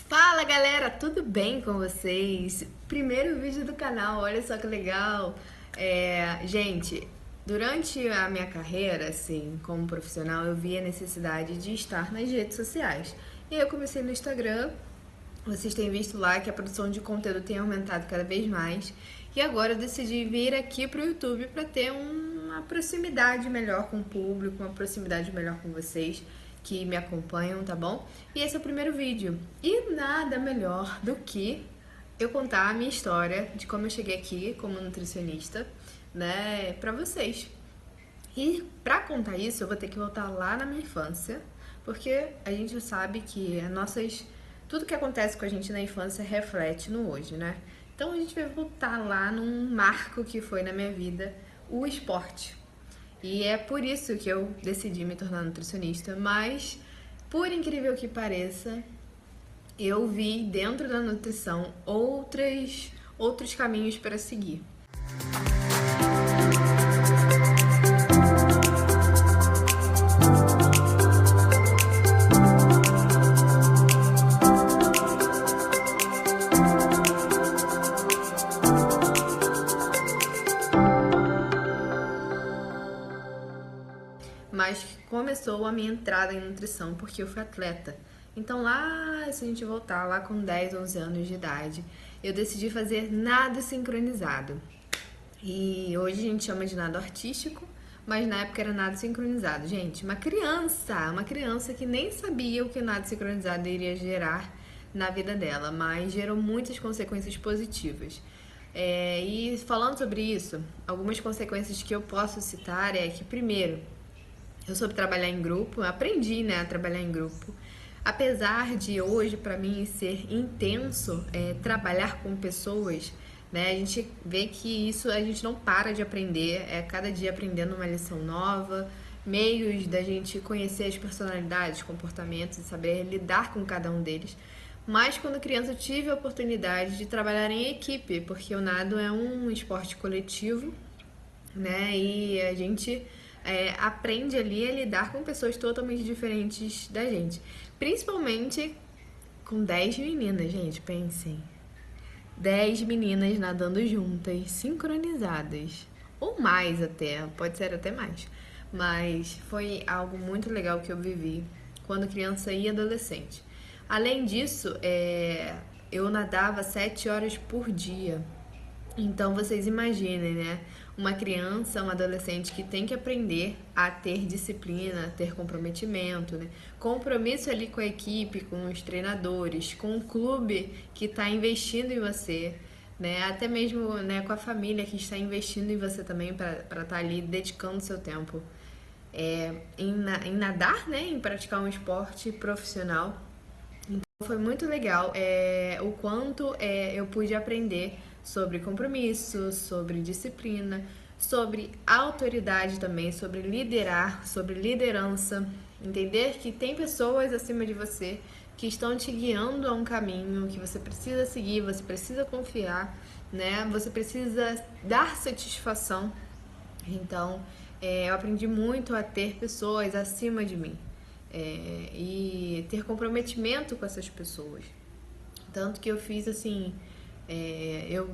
Fala galera, tudo bem com vocês? Primeiro vídeo do canal, olha só que legal. Gente, durante a minha carreira, assim, como profissional, eu vi a necessidade de estar nas redes sociais. E aí eu comecei no Instagram, vocês têm visto lá que a produção de conteúdo tem aumentado cada vez mais. E agora eu decidi vir aqui pro YouTube para ter uma proximidade melhor com o público, uma proximidade melhor com vocês que me acompanham, tá bom? E esse é o primeiro vídeo. E nada melhor do que eu contar a minha história de como eu cheguei aqui como nutricionista, né, pra vocês. E pra contar isso, eu vou ter que voltar lá na minha infância, porque a gente sabe que tudo que acontece com a gente na infância reflete no hoje, né? Então a gente vai voltar lá num marco que foi na minha vida, o esporte. E é por isso que eu decidi me tornar nutricionista, mas por incrível que pareça, eu vi dentro da nutrição outros caminhos para seguir. Mas começou a minha entrada em nutrição porque eu fui atleta. Então lá, se a gente voltar lá com 10, 11 anos de idade, eu decidi fazer nado sincronizado. E hoje a gente chama de nado artístico, mas na época era nado sincronizado. Gente, uma criança que nem sabia o que o nado sincronizado iria gerar na vida dela, mas gerou muitas consequências positivas. E falando sobre isso, algumas consequências que eu posso citar é que, primeiro, eu soube trabalhar em grupo, aprendi, né, a trabalhar em grupo. Apesar de hoje para mim ser intenso trabalhar com pessoas, né, a gente vê que isso a gente não para de aprender, é cada dia aprendendo uma lição nova, meios da gente conhecer as personalidades, comportamentos e saber lidar com cada um deles. Mas quando criança eu tive a oportunidade de trabalhar em equipe, porque o nado é um esporte coletivo, né? E a gente aprende ali a lidar com pessoas totalmente diferentes da gente. Principalmente com 10 meninas, gente, pensem. 10 meninas nadando juntas, sincronizadas. Ou mais até, pode ser até mais. Mas foi algo muito legal que eu vivi quando criança e adolescente. Além disso, eu nadava 7 horas por dia. Então vocês imaginem, né? Uma criança, um adolescente que tem que aprender a ter disciplina, a ter comprometimento, né? Compromisso ali com a equipe, com os treinadores, com o clube que está investindo em você, né? Até mesmo, né, com a família que está investindo em você também para estar ali dedicando seu tempo em nadar, né? Em praticar um esporte profissional. Foi muito legal o quanto eu pude aprender sobre compromisso, sobre disciplina, sobre autoridade também, sobre liderar, sobre liderança. Entender que tem pessoas acima de você que estão te guiando a um caminho que você precisa seguir, você precisa confiar, né? Você precisa dar satisfação. Então, eu aprendi muito a ter pessoas acima de mim e ter comprometimento com essas pessoas. Tanto que eu fiz assim, eu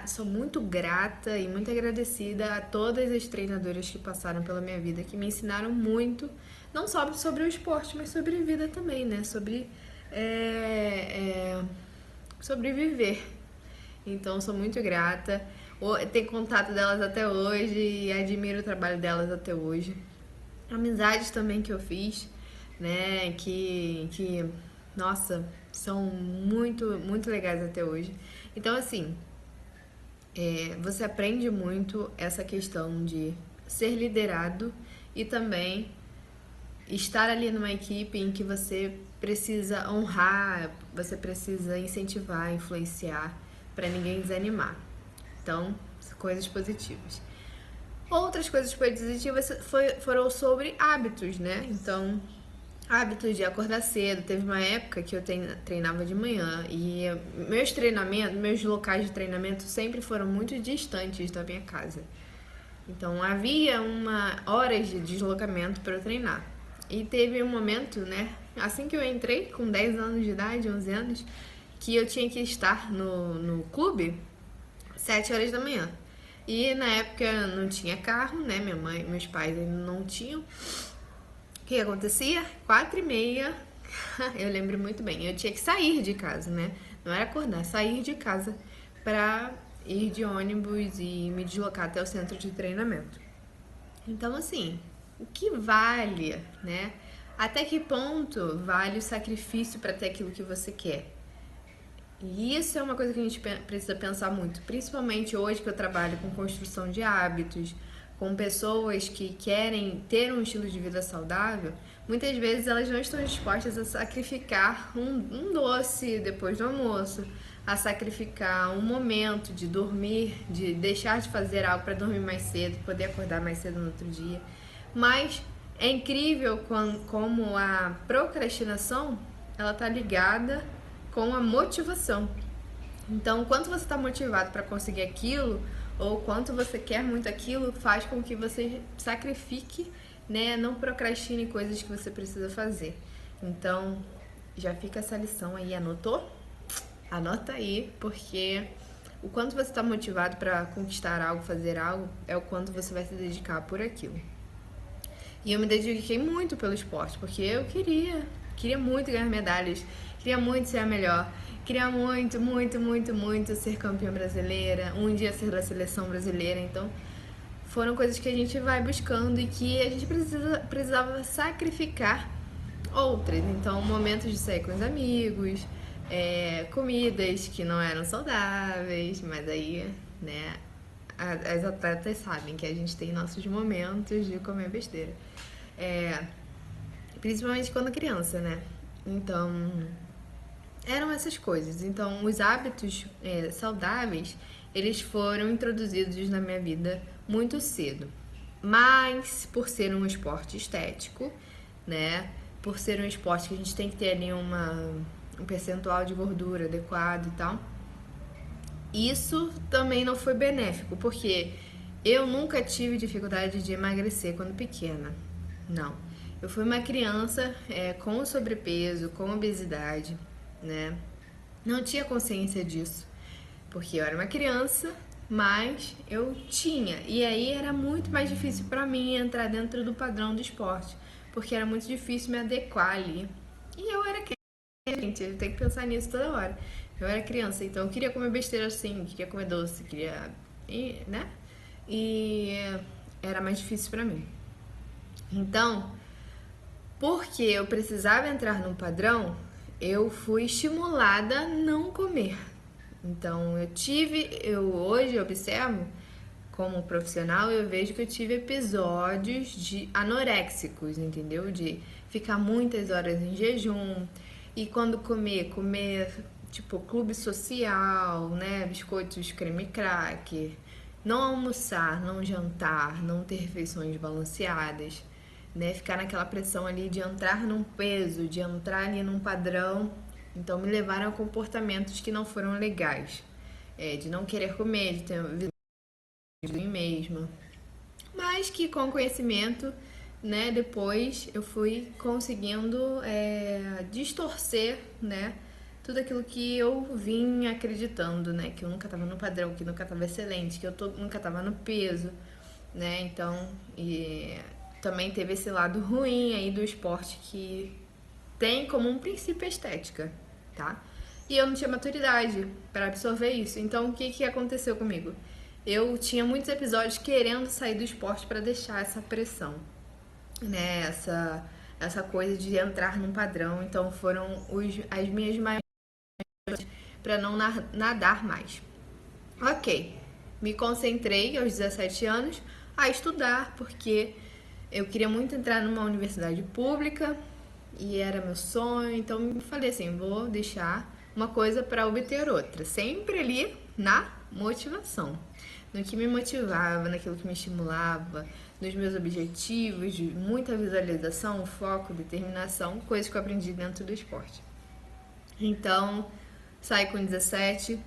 sou muito grata e muito agradecida a todas as treinadoras que passaram pela minha vida, que me ensinaram muito, não só sobre o esporte, mas sobre a vida também, né? Sobre viver. Então, sou muito grata. Tenho contato delas até hoje e admiro o trabalho delas até hoje. Amizades também que eu fiz, né, nossa, são muito, muito legais até hoje. Então, assim, você aprende muito essa questão de ser liderado e também estar ali numa equipe em que você precisa honrar, você precisa incentivar, influenciar para ninguém desanimar. Então, coisas positivas. Outras coisas positivas foram sobre hábitos, né? Então, hábitos de acordar cedo. Teve uma época que eu treinava de manhã e meus locais de treinamento sempre foram muito distantes da minha casa. Então, havia horas de deslocamento para eu treinar. E teve um momento, né, assim que eu entrei, com 10 anos de idade, 11 anos, que eu tinha que estar no clube 7 horas da manhã. E na época não tinha carro, né? Minha mãe, meus pais ainda não tinham. O que acontecia? 4h30, eu lembro muito bem, eu tinha que sair de casa, né? Não era acordar, sair de casa pra ir de ônibus e me deslocar até o centro de treinamento. Então, assim, o que vale, né? Até que ponto vale o sacrifício para ter aquilo que você quer? E isso é uma coisa que a gente precisa pensar muito, principalmente hoje que eu trabalho com construção de hábitos, com pessoas que querem ter um estilo de vida saudável. Muitas vezes elas não estão dispostas a sacrificar um doce depois do almoço, a sacrificar um momento de dormir, de deixar de fazer algo para dormir mais cedo, poder acordar mais cedo no outro dia. Mas é incrível como a procrastinação ela está ligada com a motivação. Então, quanto você está motivado para conseguir aquilo, ou quanto você quer muito aquilo, faz com que você sacrifique, né? Não procrastine coisas que você precisa fazer. Então, já fica essa lição aí, anotou? Anota aí, porque o quanto você está motivado para conquistar algo, fazer algo, é o quanto você vai se dedicar por aquilo. E eu me dediquei muito pelo esporte, porque eu queria muito ganhar medalhas, queria muito ser a melhor, queria muito, muito, muito, muito ser campeã brasileira, um dia ser da seleção brasileira. Então, foram coisas que a gente vai buscando e que a gente precisava sacrificar outras. Então, momentos de sair com os amigos, comidas que não eram saudáveis, mas aí, né, as atletas sabem que a gente tem nossos momentos de comer besteira. Principalmente quando criança, né? Então, eram essas coisas. Então, os hábitos saudáveis, eles foram introduzidos na minha vida muito cedo. Mas, por ser um esporte estético, né? Por ser um esporte que a gente tem que ter ali um percentual de gordura adequado e tal, isso também não foi benéfico, porque eu nunca tive dificuldade de emagrecer quando pequena. Não. Eu fui uma criança com sobrepeso, com obesidade, né? Não tinha consciência disso, porque eu era uma criança, mas eu tinha. E aí era muito mais difícil para mim entrar dentro do padrão do esporte, porque era muito difícil me adequar ali. E eu era criança, gente, eu tenho que pensar nisso toda hora. Eu era criança, então eu queria comer besteira assim, queria comer doce, queria, né? E era mais difícil para mim. Então, porque eu precisava entrar num padrão, eu fui estimulada a não comer. Então, eu hoje observo como profissional, eu vejo que eu tive episódios de anoréxicos, entendeu? De ficar muitas horas em jejum e quando comer tipo clube social, né, biscoitos creme cracker, não almoçar, não jantar, não ter refeições balanceadas, né, ficar naquela pressão ali de entrar num peso, de entrar ali num padrão. Então me levaram a comportamentos que não foram legais, de não querer comer, de ter de mim mesma, mas que com conhecimento, né, depois eu fui conseguindo distorcer, né, tudo aquilo que eu vim acreditando, né, que eu nunca estava no padrão, que nunca estava excelente, que nunca estava no peso, né, então, e também teve esse lado ruim aí do esporte que tem como um princípio a estética, tá? E eu não tinha maturidade para absorver isso. Então, o que que aconteceu comigo? Eu tinha muitos episódios querendo sair do esporte para deixar essa pressão, né? Essa coisa de entrar num padrão. Então, foram as minhas maiores para não nadar mais. Ok, me concentrei aos 17 anos a estudar, porque eu queria muito entrar numa universidade pública e era meu sonho. Então, eu falei assim: vou deixar uma coisa para obter outra, sempre ali na motivação, no que me motivava, naquilo que me estimulava, nos meus objetivos, de muita visualização, foco, determinação, coisas que eu aprendi dentro do esporte. Então, saí com 17,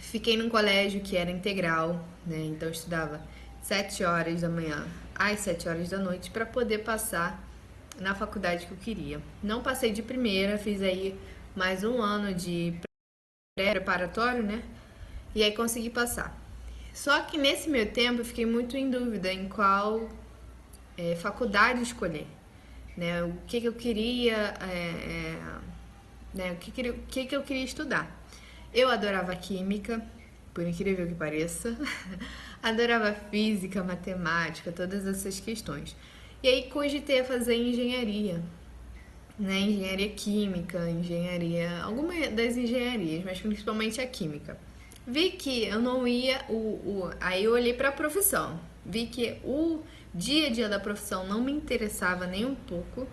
fiquei num colégio que era integral, né? Então, eu estudava 7 horas da manhã às 7 horas da noite para poder passar na faculdade que eu queria. Não passei de primeira, fiz aí mais um ano de pré-preparatório, né? E aí consegui passar. Só que nesse meio tempo eu fiquei muito em dúvida em qual faculdade escolher, né? O que eu queria, né? O que eu queria estudar. Eu adorava química, por incrível que pareça. Adorava física, matemática, todas essas questões. E aí cogitei fazer engenharia, né? Engenharia química, engenharia, alguma das engenharias, mas principalmente a química. Vi que eu não ia, aí eu olhei para a profissão, vi que o dia a dia da profissão não me interessava nem um pouco,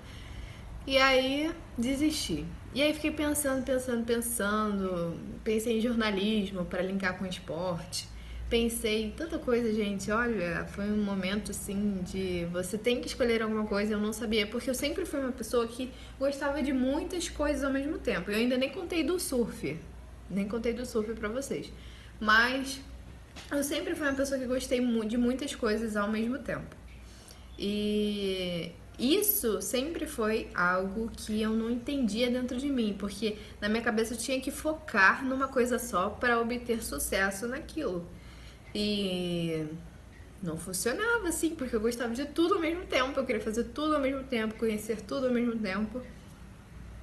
e aí desisti. E aí fiquei pensando, pensei em jornalismo para linkar com esporte. Pensei em tanta coisa, gente. Olha, foi um momento assim de você tem que escolher alguma coisa. Eu não sabia, porque eu sempre fui uma pessoa que gostava de muitas coisas ao mesmo tempo. Eu ainda nem contei do surf, nem contei do surf pra vocês. Mas eu sempre fui uma pessoa que gostei de muitas coisas ao mesmo tempo. E isso sempre foi algo que eu não entendia dentro de mim, porque na minha cabeça eu tinha que focar numa coisa só para obter sucesso naquilo. E não funcionava assim, porque eu gostava de tudo ao mesmo tempo, eu queria fazer tudo ao mesmo tempo, conhecer tudo ao mesmo tempo.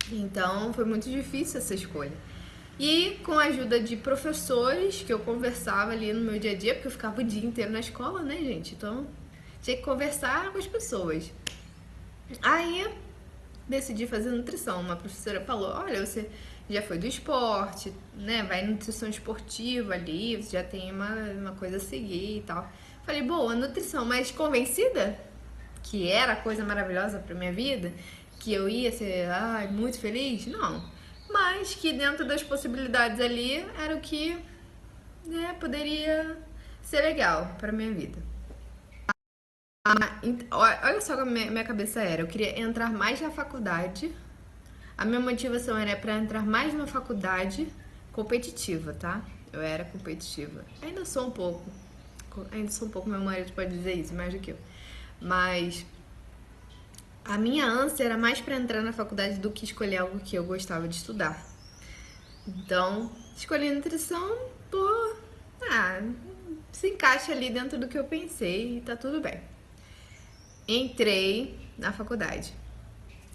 Então foi muito difícil essa escolha. E com a ajuda de professores que eu conversava ali no meu dia a dia, porque eu ficava o dia inteiro na escola, né, gente? Então tinha que conversar com as pessoas. Aí decidi fazer nutrição. Uma professora falou: olha, você já foi do esporte, né? Vai em nutrição esportiva ali, você já tem uma coisa a seguir e tal. Falei, boa, nutrição, mas convencida que era a coisa maravilhosa pra minha vida, que eu ia ser muito feliz? Não. Mas que dentro das possibilidades ali era o que, né, poderia ser legal pra minha vida. Olha só como minha cabeça era. Eu queria entrar mais na faculdade. A minha motivação era para entrar mais numa faculdade competitiva, tá? Eu era competitiva. Ainda sou um pouco. Ainda sou um pouco, meu marido pode dizer isso, mais do que eu. Mas a minha ânsia era mais para entrar na faculdade do que escolher algo que eu gostava de estudar. Então, escolhi nutrição por. Ah, se encaixa ali dentro do que eu pensei e tá tudo bem. Entrei na faculdade.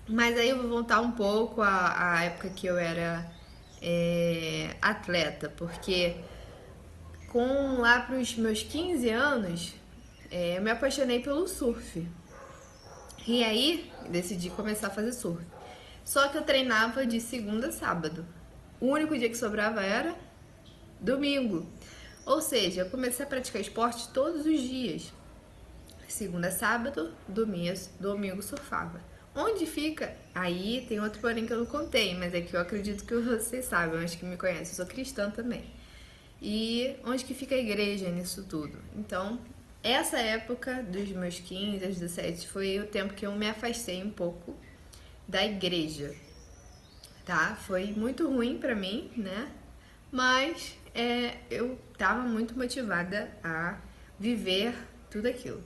Mas aí eu vou voltar um pouco à época que eu era atleta, porque com lá para os meus 15 anos eu me apaixonei pelo surf. E aí decidi começar a fazer surf. Só que eu treinava de segunda a sábado. O único dia que sobrava era domingo. Ou seja, eu comecei a praticar esporte todos os dias. Segunda a sábado, domingo surfava. Onde fica? Aí tem outro porém que eu não contei, mas é que eu acredito que vocês sabem, acho que me conhecem, eu sou cristã também. E onde que fica a igreja nisso tudo? Então, essa época dos meus 15 aos 17 foi o tempo que eu me afastei um pouco da igreja, tá? Foi muito ruim pra mim, né? Mas eu tava muito motivada a viver tudo aquilo.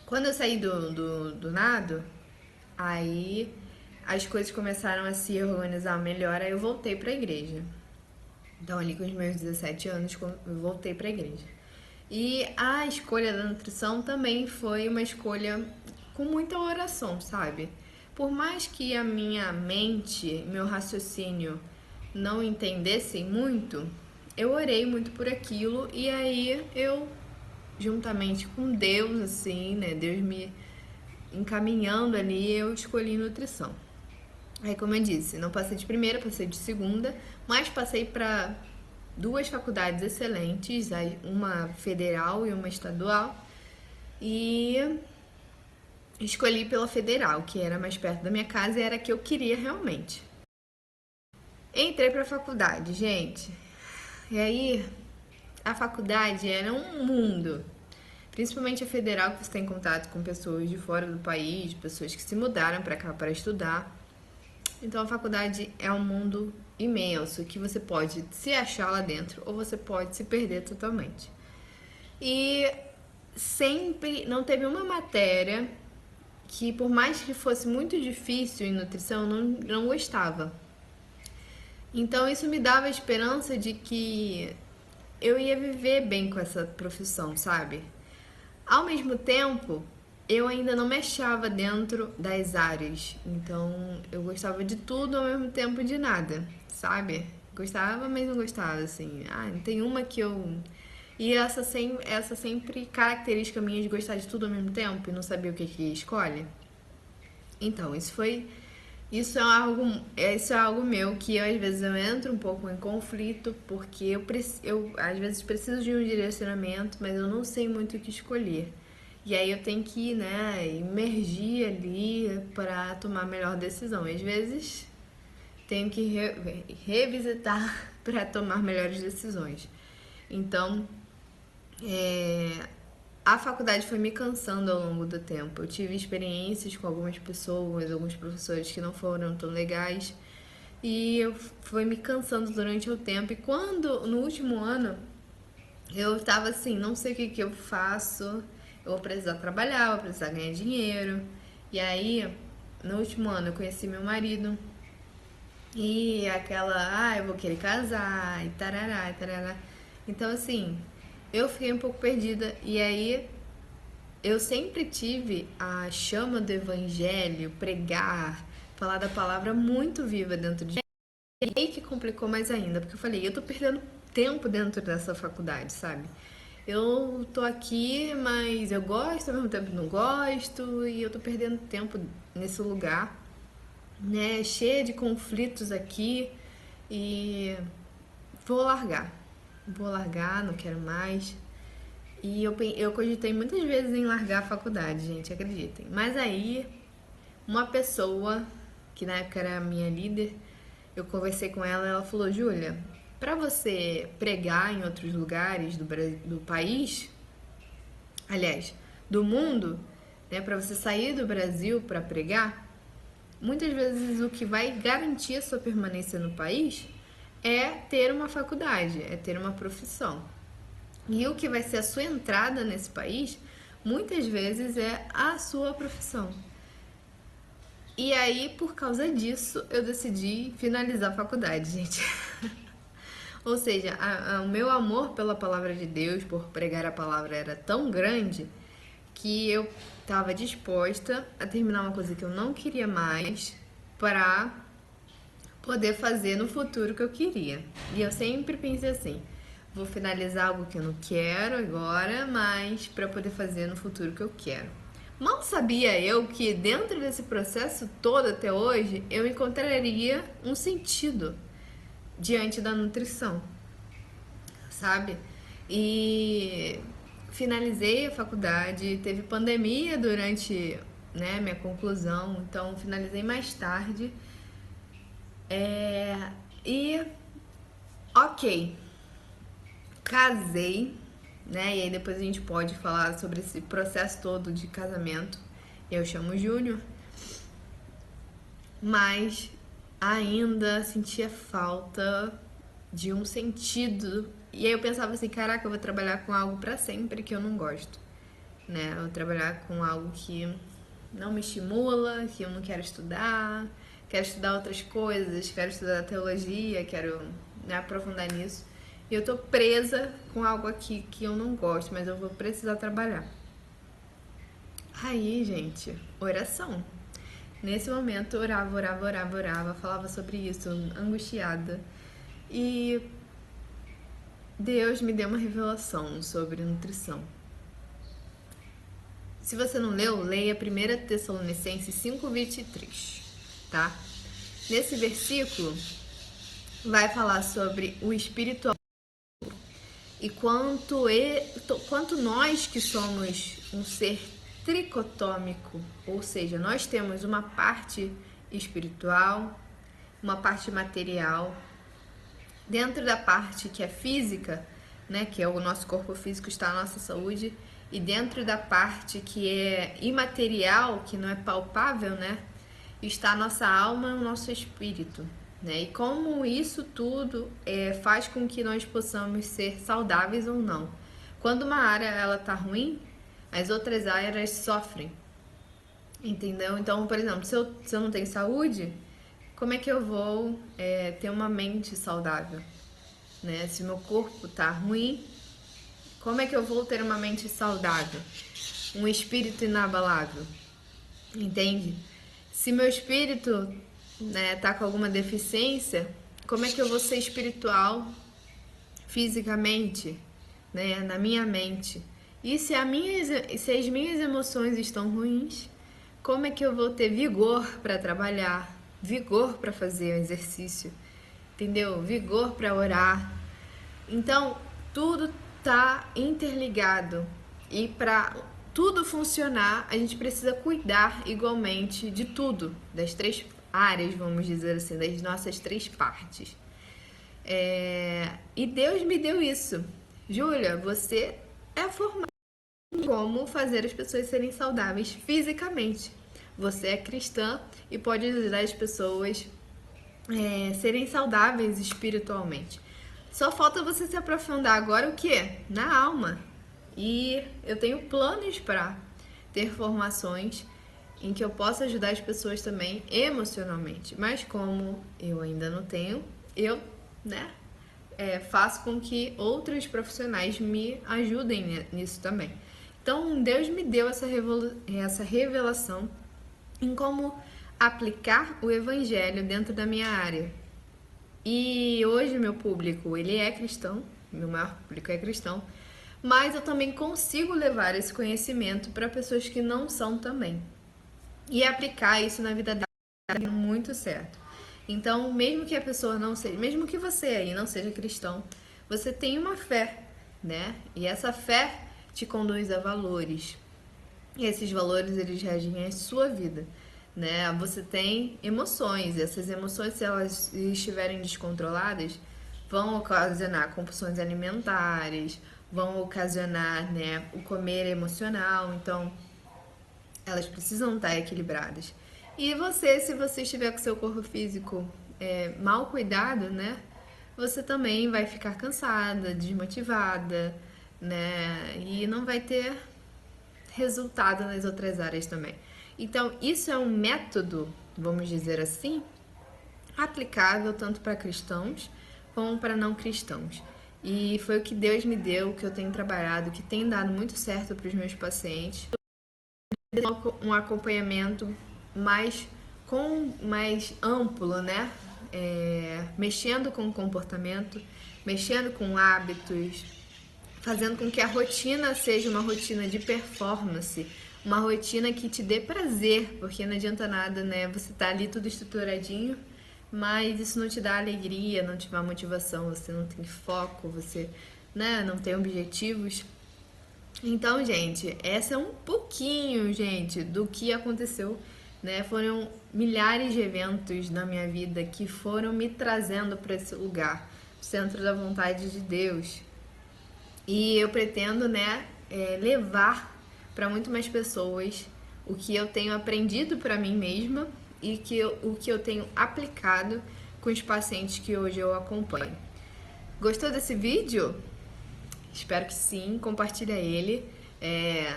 Quando eu saí do nado, aí as coisas começaram a se organizar melhor, aí eu voltei pra igreja. Então, ali com os meus 17 anos, eu voltei pra igreja. E a escolha da nutrição também foi uma escolha com muita oração, sabe? Por mais que a minha mente, meu raciocínio não entendessem muito, eu orei muito por aquilo e aí eu, juntamente com Deus, assim, né? Deus me encaminhando ali, eu escolhi nutrição. Aí, como eu disse, não passei de primeira, passei de segunda, mas passei para duas faculdades excelentes, uma federal e uma estadual, e escolhi pela federal, que era mais perto da minha casa e era a que eu queria realmente. Entrei para a faculdade, gente. E aí, a faculdade era um mundo. Principalmente a federal, que você tem contato com pessoas de fora do país, pessoas que se mudaram para cá para estudar. Então a faculdade é um mundo imenso que você pode se achar lá dentro ou você pode se perder totalmente. E sempre não teve uma matéria que por mais que fosse muito difícil em nutrição, eu não gostava. Então isso me dava a esperança de que eu ia viver bem com essa profissão, sabe? Ao mesmo tempo, eu ainda não me achava dentro das áreas. Então, eu gostava de tudo ao mesmo tempo de nada, sabe? Gostava, mas não gostava, assim. Ah, tem uma que eu... E essa sempre característica minha de gostar de tudo ao mesmo tempo e não saber o que escolhe. Então, isso é algo meu que eu, às vezes eu entro um pouco em conflito porque eu às vezes preciso de um direcionamento, mas eu não sei muito o que escolher. E aí eu tenho que, né, imergir ali para tomar a melhor decisão. E às vezes tenho que revisitar para tomar melhores decisões. Então, a faculdade foi me cansando ao longo do tempo. Eu tive experiências com algumas pessoas, alguns professores que não foram tão legais. E eu fui me cansando durante o tempo. E quando, no último ano, eu tava assim, não sei o que eu faço. Eu vou precisar trabalhar, vou precisar ganhar dinheiro. E aí, no último ano, eu conheci meu marido. E aquela, eu vou querer casar, e tarará, e tarará. Então, assim, eu fiquei um pouco perdida. E aí, eu sempre tive a chama do evangelho, pregar, falar da palavra muito viva dentro de mim. E aí que complicou mais ainda, porque eu falei, eu tô perdendo tempo dentro dessa faculdade, sabe? Eu tô aqui, mas eu gosto, ao mesmo tempo não gosto, e eu tô perdendo tempo nesse lugar, né? Cheia de conflitos aqui, e vou largar. Vou largar, não quero mais. E eu cogitei muitas vezes em largar a faculdade, gente, acreditem. Mas aí, uma pessoa, que na época era a minha líder, eu conversei com ela e ela falou, Júlia, para você pregar em outros lugares do país, aliás, do mundo, né, para você sair do Brasil para pregar, muitas vezes o que vai garantir a sua permanência no país é ter uma faculdade, é ter uma profissão. E o que vai ser a sua entrada nesse país, muitas vezes é a sua profissão. E aí, por causa disso, eu decidi finalizar a faculdade, gente. Ou seja, o meu amor pela palavra de Deus, por pregar a palavra, era tão grande que eu estava disposta a terminar uma coisa que eu não queria mais para poder fazer no futuro que eu queria. E eu sempre pensei assim, vou finalizar algo que eu não quero agora, mas para poder fazer no futuro que eu quero. Mal sabia eu que dentro desse processo todo até hoje, eu encontraria um sentido diante da nutrição, sabe? E finalizei a faculdade, teve pandemia durante, né, minha conclusão, então finalizei mais tarde. E ok, casei, né? E aí depois a gente pode falar sobre esse processo todo de casamento. Eu chamo Júnior, mas ainda sentia falta de um sentido. E aí eu pensava assim, caraca, eu vou trabalhar com algo pra sempre que eu não gosto, né? Eu vou trabalhar com algo que não me estimula, que eu não quero estudar outras coisas, quero estudar teologia, quero, né, aprofundar nisso. E eu tô presa com algo aqui que eu não gosto, mas eu vou precisar trabalhar. Aí, gente, oração. Nesse momento, orava, falava sobre isso, angustiada. E Deus me deu uma revelação sobre nutrição. Se você não leu, leia 1 Tessalonicenses 5:23, tá? Nesse versículo, vai falar sobre o espiritual e quanto nós que somos um ser tricotômico, ou seja, nós temos uma parte espiritual, uma parte material, dentro da parte que é física, né, que é o nosso corpo físico, está a nossa saúde, e dentro da parte que é imaterial, que não é palpável, né, está a nossa alma e o nosso espírito, né? E como isso tudo faz com que nós possamos ser saudáveis ou não. Quando uma área ela tá ruim, as outras áreas sofrem. Entendeu? Então, por exemplo, se eu não tenho saúde, como é que eu vou ter uma mente saudável? Né? Se meu corpo tá ruim, como é que eu vou ter uma mente saudável? Um espírito inabalável? Entende? Se meu espírito, né, tá com alguma deficiência, como é que eu vou ser espiritual fisicamente, né, na minha mente? E se as minhas emoções estão ruins, como é que eu vou ter vigor para trabalhar, vigor para fazer exercício, entendeu? Vigor para orar. Então, tudo tá interligado e para tudo funcionar, a gente precisa cuidar igualmente de tudo, das três áreas, vamos dizer assim, das nossas três partes. E Deus me deu isso. Júlia, você é formada em como fazer as pessoas serem saudáveis fisicamente. Você é cristã e pode ajudar as pessoas serem saudáveis espiritualmente. Só falta você se aprofundar agora o quê? Na alma. E eu tenho planos para ter formações em que eu possa ajudar as pessoas também emocionalmente. Mas como eu ainda não tenho, eu, né, faço com que outros profissionais me ajudem nisso também. Então, Deus me deu essa revelação em como aplicar o evangelho dentro da minha área. E hoje meu público, ele é cristão, meu maior público é cristão, mas eu também consigo levar esse conhecimento para pessoas que não são também. E aplicar isso na vida dela muito certo. Então, mesmo que a pessoa não seja, mesmo que você aí não seja cristão, você tem uma fé, né? E essa fé te conduz a valores. E esses valores, eles regem a sua vida, né? Você tem emoções, e essas emoções, se elas estiverem descontroladas, vão ocasionar compulsões alimentares, vão ocasionar, né, o comer emocional. Então, elas precisam estar equilibradas. E você, se você estiver com seu corpo físico mal cuidado, né, você também vai ficar cansada, desmotivada, né, e não vai ter resultado nas outras áreas também. Então, isso é um método, vamos dizer assim, aplicável tanto para cristãos como para não cristãos. E foi o que Deus me deu, que eu tenho trabalhado, que tem dado muito certo para os meus pacientes. Um acompanhamento mais amplo, né? Mexendo com o comportamento, mexendo com hábitos, fazendo com que a rotina seja uma rotina de performance, uma rotina que te dê prazer, porque não adianta nada, né? Você tá ali tudo estruturadinho, mas isso não te dá alegria, não te dá motivação, você não tem foco, você, né, não tem objetivos. Então, gente, essa é um pouquinho, gente, do que aconteceu, né? Foram milhares de eventos na minha vida que foram me trazendo para esse lugar, centro da vontade de Deus. E eu pretendo, né, levar para muito mais pessoas o que eu tenho aprendido para mim mesma e o que eu tenho aplicado com os pacientes que hoje eu acompanho. Gostou desse vídeo? Espero que sim, compartilha ele.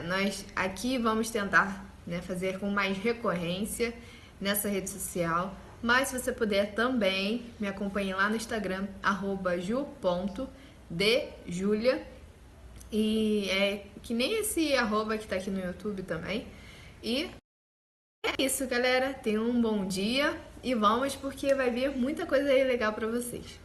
Nós aqui vamos tentar, né, fazer com mais recorrência nessa rede social, mas se você puder também, me acompanhe lá no Instagram, @ju.dejulia. E é que nem esse arroba que tá aqui no YouTube também. E é isso, galera. Tenham um bom dia e vamos, porque vai vir muita coisa aí legal pra vocês.